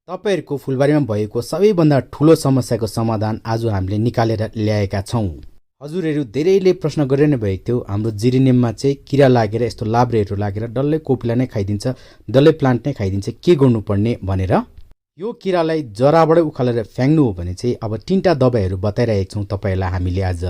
तपाईहरुको फुलबारीमा भएको सबैभन्दा ठूलो समस्याको समाधान आज हामीले निकालेर ल्याएका छौं। हजुरहरु धेरैले प्रश्न गरिरहनु भएको थियो, हाम्रो जिरेनियममा चाहिँ किरा लागेर यस्तो लाब्रेहरू लागेर डल्लै कोपिला नै खाइदिन्छ, डल्लै प्लान्ट नै खाइदिन्छ, के गर्नुपर्ने भनेर। यो किरालाई जराबाटै उखालेर फ्याङ्नु हो भने चाहिँ अब तीनटा दबाईहरू बताइरहेका छौं तपाईहरुलाई हामीले आज।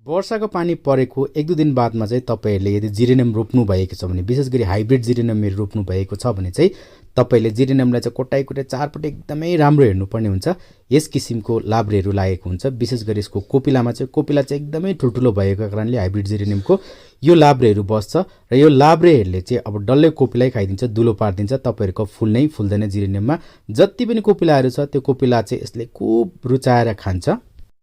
वर्षाको पानी परेको 1-2 दिन बादमा चाहिँ तपाईहरुले यदि जिरेनियम रोप्नु भएको छ भने, विशेष गरी हाइब्रिड जिरेनियम रोप्नु भएको छ भने चाहिँ तपाईले जिरेनियमलाई चाहिँ कोटाइ चारपटे एकदमै राम्रो हेर्नुपर्ने हुन्छ। यस किसिमको लाब्रेहरू लागेको हुन्छ, विशेष गरी यसको कोपिलामा चाहिँ कोपिला चाहिँ एकदमै ठुलठुलो भएको कारणले हाइब्रिड जिरेनियमको यो लाब्रेहरू बस्छ र यो लाब्रेहरूले चाहिँ अब डल्लै कोपिलै खाइदिन्छ, दुलो पार्दिन्छ, तपाईहरुको फुल नै फुल्दैन। जिरेनियममा जति पनि कोपिलाहरू छ त्यो कोपिला चाहिँ यसले खूब रुचाएर खान्छ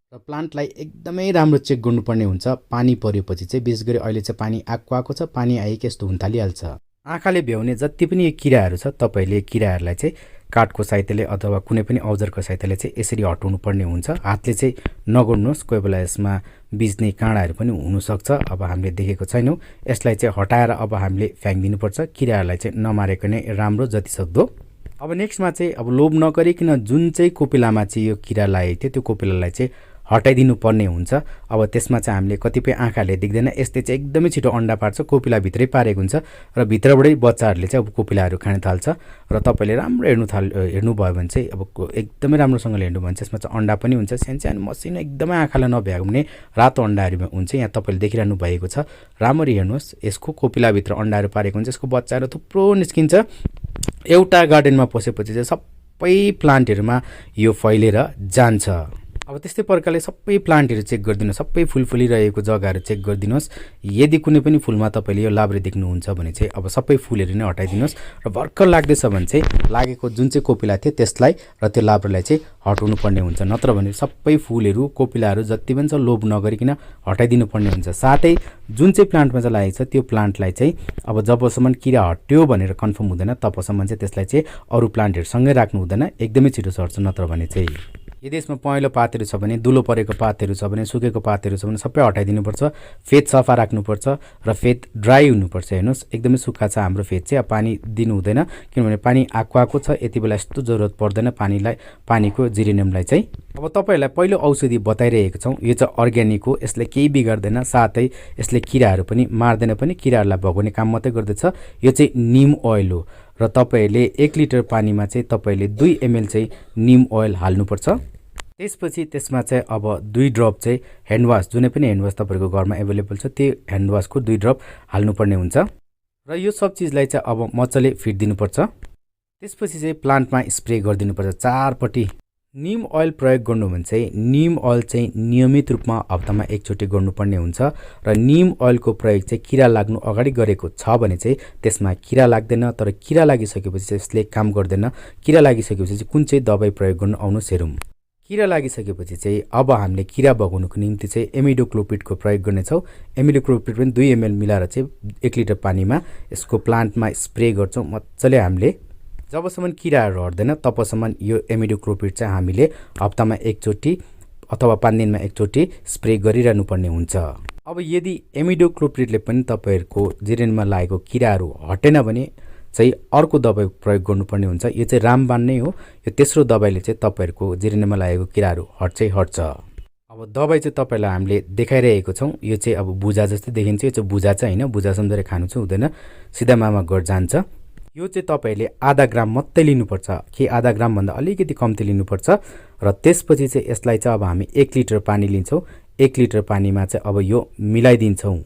र प्लान्टलाई एकदमै राम्रो चेक गर्नुपर्ने हुन्छ। पानी परेपछि चाहिँ विशेष गरी अहिले चाहिँ पानी आएको छ, पानी आएकै यस्तो हुन थालिहाल्छ। आँखाले भ्याउने जति पनि यो किराहरू छ तपाईले किराहरूलाई चाहिँ काठको सहायताले अथवा कुनै पनि औजारको सहायताले चाहिँ यसरी हटाउनु पर्ने हुन्छ। हातले चाहिँ नगर्नुहोस्, कोही बेला यसमा बिज्ने काँडाहरू पनि हुनसक्छ। अब हामीले देखेको छैनौँ, यसलाई चाहिँ हटाएर अब हामीले फ्याँकिदिनुपर्छ। किराहरूलाई चाहिँ नमारेको नै राम्रो जति सक्दो। अब नेक्स्टमा चाहिँ अब लोभ नगरिकन जुन चाहिँ कोपिलामा चाहिँ यो किरा लागेको थियो त्यो कोपिलालाई चाहिँ हटाइदिनु पर्ने हुन्छ। अब त्यसमा चाहिँ हामीले कतिपय आँखाले देख्दैन, यसले चाहिँ एकदमै छिटो अन्डा पार्छ, कोपिला भित्रै पारेको हुन्छ र भित्रबाटै बच्चाहरूले चाहिँ अब कोपिलाहरू खान थाल्छ। र तपाईले राम्रो हेर्नुभयो भने चाहिँ अब एकदमै राम्रोसँगले हेर्नु भने चाहिँ यसमा चाहिँ अन्डा पनि हुन्छ, सानो मसिनो एकदमै आँखालाई नभ्याएको भने रातो अन्डाहरू हुन्छ। यहाँ तपाईले देखिरहनु भएको छ, राम्ररी हेर्नुहोस्, यसको कोपिलाभित्र अन्डाहरू पारेको हुन्छ, यसको बच्चाहरू थुप्रो निस्किन्छ। एउटा गार्डनमा पसेपछि चाहिँ सबै प्लान्टहरूमा यो फैलेर जान्छ। अब त्यस्तै प्रकारले सबै प्लान्टहरू चेक गरिदिनुहोस्, सबै फुल फुलिरहेको जग्गाहरू चेक गरिदिनुहोस्। यदि कुनै पनि फुलमा तपाईले यो लाब्रे देख्नुहुन्छ भने चाहिँ अब सबै फुलहरू नै हटाइदिनुहोस् र भर्खर लाग्दैछ भने चाहिँ लागेको जुन चाहिँ कोपिला थियो त्यसलाई र त्यो लाब्रेलाई चाहिँ हटाउनु पर्ने हुन्छ। नत्र भने सबै फुलहरू कोपिलाहरू जति पनि छ लोभ नगरिकन हटाइदिनु पर्ने हुन्छ। साथै जुन चाहिँ प्लान्टमा चाहिँ लागेको छ त्यो प्लान्टलाई चाहिँ अब जबसम्म किरा हट्यो भनेर कन्फर्म हुँदैन तबसम्म चाहिँ त्यसलाई चाहिँ अरू प्लान्टहरूसँगै राख्नु हुँदैन, एकदमै छिटो सर्छ। नत्र भने चाहिँ यदि यसमा पहेँलो पातहरू छ भने, दुलो परेको पातहरू छ भने, सुकेको पातहरू छ भने सबै हटाइदिनुपर्छ। फेद सफा राख्नुपर्छ र फेद ड्राई हुनुपर्छ। हेर्नुहोस् एकदमै सुक्खा छ हाम्रो फेद चाहिँ, अब पानी दिनु हुँदैन किनभने पानी आएको छ। यति बेला यस्तो जरुरत पर्दैन पानीको जिरेनियमलाई चाहिँ। अब तपाईहरुलाई पहिलो औषधि बताइरहेको छौँ, यो चाहिँ अर्ग्यानिक हो, यसले केही बिगार्दैन, साथै यसले किराहरू पनि मार्दैन पनि, किराहरूलाई भगाउने काम मात्रै गर्दछ। यो चाहिँ निम ओइल हो र तपाईहरुले 1 लिटर पानीमा चाहिँ तपाईले 2 ml चाहिँ निम ओइल हाल्नुपर्छ। त्यसपछि त्यसमा चाहिँ अब 2 ड्रप चाहिँ ह्यान्डवास, जुनै पनि ह्यान्डवास तपाईहरुको घरमा एभाइलेबल छ त्यो ह्यान्डवासको 2 ड्रप हाल्नुपर्ने हुन्छ र यो सब चिजलाई चाहिँ अब मजाले फिट दिनुपर्छ। त्यसपछि चाहिँ प्लान्टमा स्प्रे गरिदिनुपर्छ चारपट्टि। निम ओइल प्रयोग गर्नु भने चाहिँ निम ओइल चाहिँ नियमित रूपमा हप्तामा एकचोटि गर्नुपर्ने हुन्छ र निम ओइलको प्रयोग चाहिँ किरा लाग्नु अगाडि गरेको छ भने चाहिँ त्यसमा किरा लाग्दैन, तर किरा लागिसकेपछि चाहिँ यसले काम गर्दैन। किरा लागिसकेपछि चाहिँ कुन चाहिँ दबाई प्रयोग गर्नु आउनुहोस् हेरौँ। किरा लागिसकेपछि चाहिँ अब हामीले किरा भगाउनुको निम्ति चाहिँ इमिडोक्लोपिडको प्रयोग गर्नेछौँ। इमिडोक्लोपिड पनि 2 ml मिलाएर चाहिँ 1 लिटर पानीमा यसको प्लान्टमा स्प्रे गर्छौँ मजाले हामीले। जबसम्म किराहरू हट्दैन तबसम्म यो इमिडोक्लोपिड चाहिँ हामीले हप्तामा एकचोटि अथवा 5 दिनमा एकचोटि स्प्रे गरिरहनु पर्ने हुन्छ। अब यदि इमिडोक्लोपिडले पनि तपाईहरुको जिरेनियममा लागेको किराहरू हटेन भने चाहिँ अर्को दबाई प्रयोग गर्नुपर्ने हुन्छ। यो चाहिँ रामबाण नै हो। यो तेस्रो दबाईले चाहिँ तपाईहरुको जिरेनियममा लागेको किराहरू हट्छ। अब दबाई चाहिँ तपाईलाई हामीले देखाइरहेको छौँ। यो चाहिँ अब बुजा जस्तै देखिन्छ, यो चाहिँ बुजा चाहिँ हैन, बुजा सम्झेर खानु चाहिँ हुँदैन, सिधा मामा गड जान्छ। यो चाहिँ तपाईले आधा ग्राम मात्रै लिनुपर्छ, कि आधा ग्राम भन्दा अलिकति कम्ती लिनुपर्छ र त्यसपछि चाहिँ यसलाई चाहिँ अब हामी 1 लिटर पानी लिन्छौँ। 1 लिटर पानीमा चाहिँ अब यो मिलाइदिन्छौँ।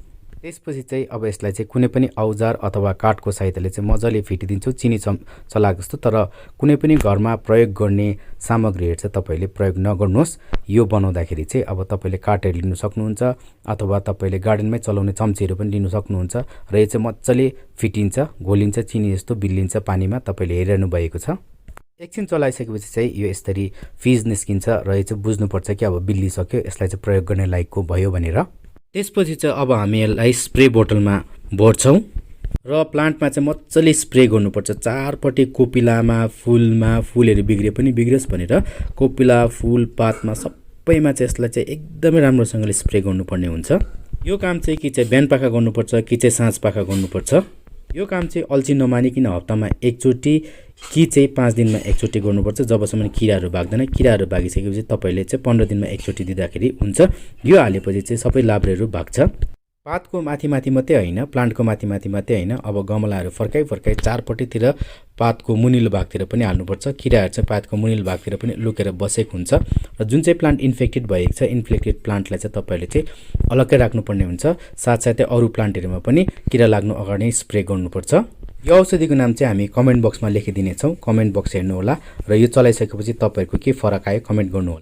त्यसपछि चाहिँ अब यसलाई चाहिँ कुनै पनि औजार अथवा काठको सहायताले चाहिँ मजाले फिटिदिन्छौँ, चिनी चलाएको जस्तो। तर कुनै पनि घरमा प्रयोग गर्ने सामग्रीहरू चाहिँ तपाईले प्रयोग नगर्नुहोस्। यो बनाउँदाखेरि चाहिँ अब तपाईले काठहरू लिनु सक्नुहुन्छ अथवा तपाईले गार्डनमै चलाउने चम्चीहरू पनि लिनु सक्नुहुन्छ र यो चाहिँ मजाले फिटिन्छ, घोलिन्छ, चिनी जस्तो बिल्लिन्छ पानीमा, तपाईले हेरिरहनु भएको छ। एकछिन चलाइसकेपछि चाहिँ यो यसरी फिज निस्किन्छ र यो चाहिँ बुझ्नुपर्छ कि अब बिल्लिसक्यो, यसलाई चाहिँ प्रयोग गर्ने लायकको भयो भनेर। त्यसपछि चाहिँ अब हामी यसलाई स्प्रे बोतलमा भर्छौँ र प्लान्टमा चाहिँ मजाले स्प्रे गर्नुपर्छ। चारपट्टि कोपिलामा, फुलमा, फुलहरू बिग्रे पनि बिग्रोस् भनेर कोपिला, फुल, पातमा सबैमा चाहिँ यसलाई चाहिँ एकदमै राम्रोसँगले स्प्रे गर्नुपर्ने हुन्छ। यो काम चाहिँ कि चाहिँ बिहान पाखा गर्नुपर्छ कि चाहिँ साँझ पाखा गर्नुपर्छ। यो काम चाहिँ अल्छी नमानिकन हप्तामा एकचोटि कि चाहिँ 5 दिनमा एकचोटि गर्नुपर्छ। जबसम्म किराहरू भाग्दैन, किराहरू भागिसकेपछि तपाईँले चाहिँ 15 दिनमा एकचोटि दिँदाखेरि हुन्छ। यो हालेपछि चाहिँ सबै लाब्रेहरू भाग्छ। पातको माथि मात्रै होइन, प्लान्टको माथि मात्रै होइन, अब गमलाहरू फर्काइ चारपट्टितिर पातको मुनिलो भागतिर पनि हाल्नुपर्छ। किराहरू चाहिँ पातको मुनिलो भागतिर पनि लुकेर बसेको हुन्छ र जुन चाहिँ प्लान्ट इन्फेक्टेड भएको छ, इन्फेक्टेड प्लान्टलाई चाहिँ तपाईँले चाहिँ अलग्गै राख्नुपर्ने हुन्छ। साथसाथै अरू प्लान्टहरूमा पनि किरा लाग्नु अगाडि स्प्रे गर्नुपर्छ। यो औषधिको नाम चाहिँ हामी कमेन्ट बक्समा लेखिदिनेछौँ, कमेन्ट बक्स हेर्नुहोला र यो चलाइसकेपछि तपाईँहरूको के फरक आयो कमेन्ट गर्नुहोला।